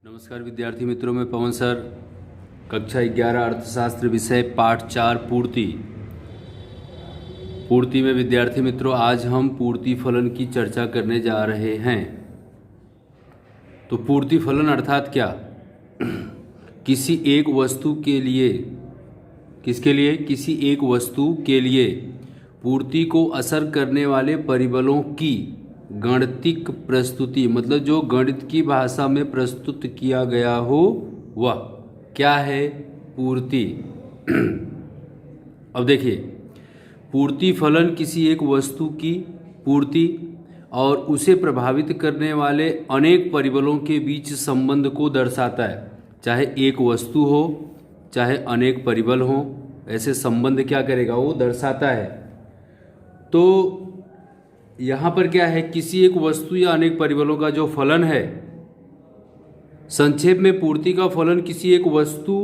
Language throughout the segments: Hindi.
नमस्कार विद्यार्थी मित्रों, मैं पवन सर, कक्षा 11 अर्थशास्त्र विषय पाठ 4 पूर्ति में विद्यार्थी मित्रों आज हम पूर्ति फलन की चर्चा करने जा रहे हैं। तो पूर्ति फलन अर्थात क्या? किसी एक वस्तु के लिए, किसके लिए? किसी एक वस्तु के लिए पूर्ति को असर करने वाले परिबलों की गणितिक प्रस्तुति, मतलब जो गणित की भाषा में प्रस्तुत किया गया हो वह क्या है? पूर्ति। अब देखिए, पूर्ति फलन किसी एक वस्तु की पूर्ति और उसे प्रभावित करने वाले अनेक परिबलों के बीच संबंध को दर्शाता है। चाहे एक वस्तु हो चाहे अनेक परिबल हो, ऐसे संबंध क्या करेगा? वो दर्शाता है। तो यहाँ पर क्या है? किसी एक वस्तु या अनेक परिबलों का जो फलन है, संक्षेप में पूर्ति का फलन किसी एक वस्तु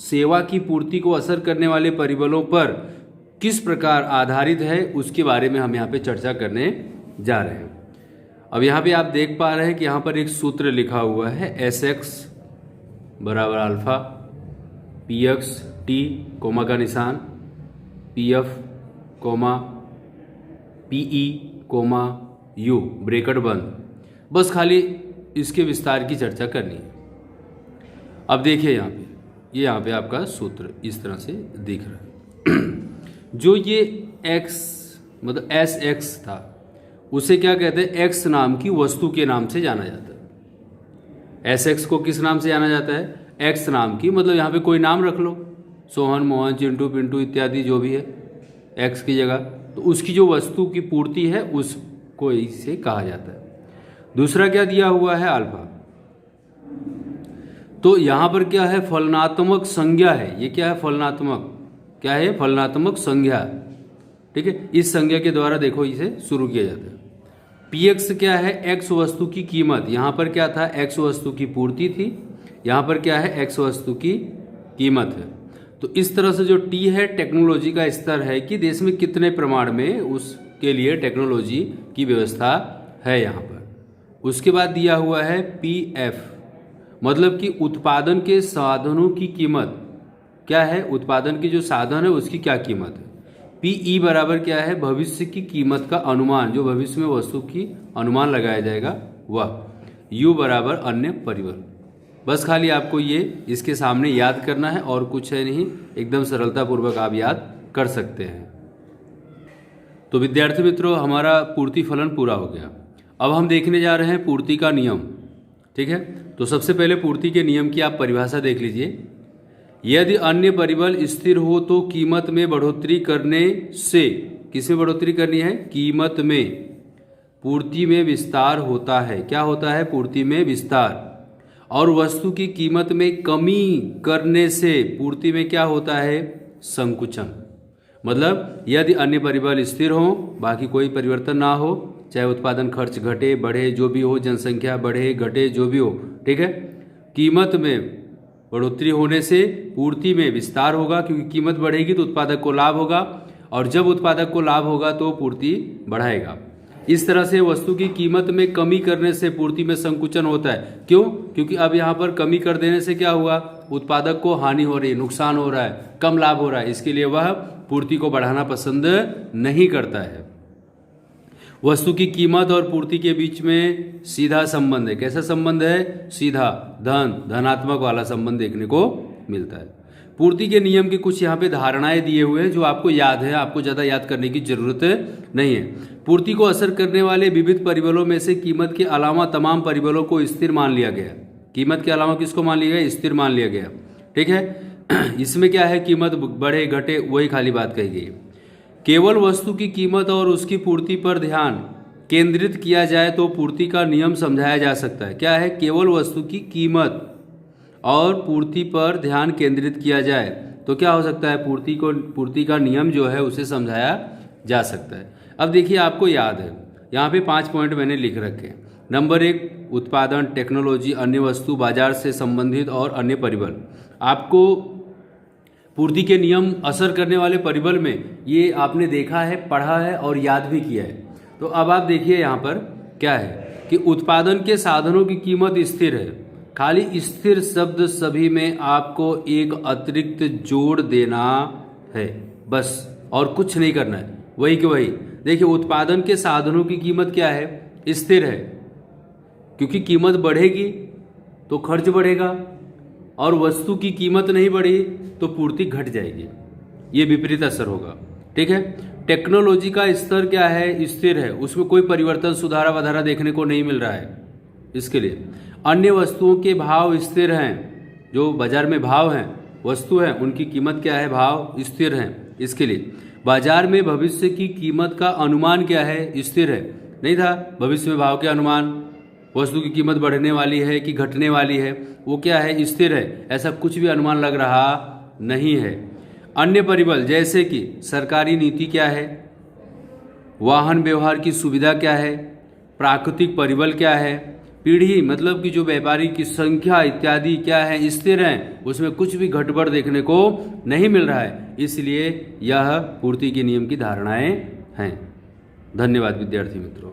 सेवा की पूर्ति को असर करने वाले परिबलों पर किस प्रकार आधारित है, उसके बारे में हम यहाँ पे चर्चा करने जा रहे हैं। अब यहाँ पे आप देख पा रहे हैं कि यहाँ पर एक सूत्र लिखा हुआ है, Sx बराबर अल्फा, Px t कोमा का निशान, Pf comma Pe comma u bracket बंद। बस खाली इसके विस्तार की चर्चा करनी है। अब देखिए यहाँ पे आपका सूत्र इस तरह से दिख रहा है। जो ये x मतलब Sx था, उसे क्या कहते हैं? x नाम की वस्तु के नाम से जाना जाता है। Sx को किस नाम से जाना जाता है? x नाम की, मतलब यहाँ पे कोई नाम रख लो, सोहन, मोहन, चिंटू, पिंटू इत्यादि जो भी है x की जगह, तो उसकी जो वस्तु की पूर्ति है उसको इसे कहा जाता है। दूसरा क्या दिया हुआ है? अल्फा। तो यहाँ पर क्या है? फलनात्मक संज्ञा है। ये क्या है? फलनात्मक, क्या है? फलनात्मक संज्ञा। ठीक है, इस संज्ञा के द्वारा देखो इसे शुरू किया जाता है। Px क्या है? x वस्तु की कीमत। यहाँ पर क्या था? x वस्तु की पूर्ति थी, यहाँ पर क्या है? x वस्तु की कीमत है। तो इस तरह से जो T है टेक्नोलॉजी का स्तर है कि देश में कितने प्रमाण में उसके लिए टेक्नोलॉजी की व्यवस्था है यहाँ पर। उसके बाद दिया हुआ है PF, मतलब कि उत्पादन के साधनों की कीमत क्या है? उत्पादन की जो साधन है उसकी क्या कीमत है। PE बराबर क्या है? भविष्य की कीमत का अनुमान, जो भविष्य में वस्तु की अनुमान लगाया जाएगा वह। U बराबर अन्य परिबल। बस खाली आपको ये इसके सामने याद करना है और कुछ है नहीं, एकदम सरलतापूर्वक आप याद कर सकते हैं। तो विद्यार्थी मित्रों, हमारा पूर्ति फलन पूरा हो गया। अब हम देखने जा रहे हैं पूर्ति का नियम। ठीक है, तो सबसे पहले पूर्ति के नियम की आप परिभाषा देख लीजिए। यदि अन्य परिबल स्थिर हो तो कीमत में बढ़ोतरी करने से, किसमें बढ़ोतरी करनी है? कीमत में, पूर्ति में विस्तार होता है। क्या होता है? पूर्ति में विस्तार। और वस्तु की कीमत में कमी करने से पूर्ति में क्या होता है? संकुचन। मतलब यदि अन्य परिबल स्थिर हो, बाकी कोई परिवर्तन ना हो, चाहे उत्पादन खर्च घटे बढ़े जो भी हो, जनसंख्या बढ़े घटे जो भी हो, ठीक है, कीमत में बढ़ोतरी होने से पूर्ति में विस्तार होगा, क्योंकि कीमत बढ़ेगी तो उत्पादक को लाभ होगा, और जब उत्पादक को लाभ होगा तो पूर्ति बढ़ाएगा। इस तरह से वस्तु की कीमत में कमी करने से पूर्ति में संकुचन होता है। क्यों? क्योंकि अब यहाँ पर कमी कर देने से क्या हुआ? उत्पादक को हानि हो रही है, नुकसान हो रहा है, कम लाभ हो रहा है, इसके लिए वह पूर्ति को बढ़ाना पसंद नहीं करता है। वस्तु की कीमत और पूर्ति के बीच में सीधा संबंध है। कैसा संबंध है? सीधा, धनात्मक वाला संबंध देखने को मिलता है। पूर्ति के नियम की कुछ यहाँ पे धारणाएं दिए हुए हैं जो आपको याद है, आपको ज़्यादा याद करने की जरूरत नहीं है। पूर्ति को असर करने वाले विविध परिबलों में से कीमत के अलावा तमाम परिबलों को स्थिर मान लिया गया। कीमत के अलावा किसको मान लिया गया? स्थिर मान लिया गया। ठीक है, इसमें क्या है? कीमत बढ़े घटे वही खाली बात कही गई। केवल वस्तु की कीमत और उसकी पूर्ति पर ध्यान केंद्रित किया जाए तो पूर्ति का नियम समझाया जा सकता है। क्या है? केवल वस्तु की कीमत और पूर्ति पर ध्यान केंद्रित किया जाए तो क्या हो सकता है? पूर्ति का नियम जो है उसे समझाया जा सकता है। अब देखिए, आपको याद है यहाँ पे 5 पॉइंट मैंने लिख रखे हैं। नंबर 1, उत्पादन, टेक्नोलॉजी, अन्य वस्तु, बाजार से संबंधित और अन्य परिबल। आपको पूर्ति के नियम असर करने वाले परिबल में ये आपने देखा है, पढ़ा है और याद भी किया है। तो अब आप देखिए यहाँ पर क्या है कि उत्पादन के साधनों की कीमत स्थिर है। खाली स्थिर शब्द सभी में आपको एक अतिरिक्त जोड़ देना है, बस, और कुछ नहीं करना है, वही कि वही। देखिए, उत्पादन के साधनों की कीमत क्या है? स्थिर है, क्योंकि कीमत बढ़ेगी तो खर्च बढ़ेगा, और वस्तु की कीमत नहीं बढ़ी तो पूर्ति घट जाएगी, ये विपरीत असर होगा। ठीक है। टेक्नोलॉजी का स्तर क्या है? स्थिर है, उसमें कोई परिवर्तन, सुधारा वधारा देखने को नहीं मिल रहा है। इसके लिए अन्य वस्तुओं के भाव स्थिर हैं, जो बाजार में भाव हैं, वस्तु है, उनकी कीमत क्या है? भाव स्थिर हैं। इसके लिए बाजार में भविष्य की कीमत का अनुमान क्या है? स्थिर है। नहीं था भविष्य में भाव के अनुमान, वस्तु की कीमत बढ़ने वाली है कि घटने वाली है, वो क्या है? स्थिर है। ऐसा कुछ भी अनुमान लग रहा नहीं है। अन्य परिबल जैसे कि सरकारी नीति क्या है, वाहन व्यवहार की सुविधा क्या है, प्राकृतिक परिबल क्या है, पीढ़ी मतलब कि जो व्यापारी की संख्या इत्यादि क्या है? स्थिर हैं, उसमें कुछ भी घटबढ़ देखने को नहीं मिल रहा है। इसलिए यह पूर्ति के नियम की धारणाएं हैं। धन्यवाद विद्यार्थी मित्रों।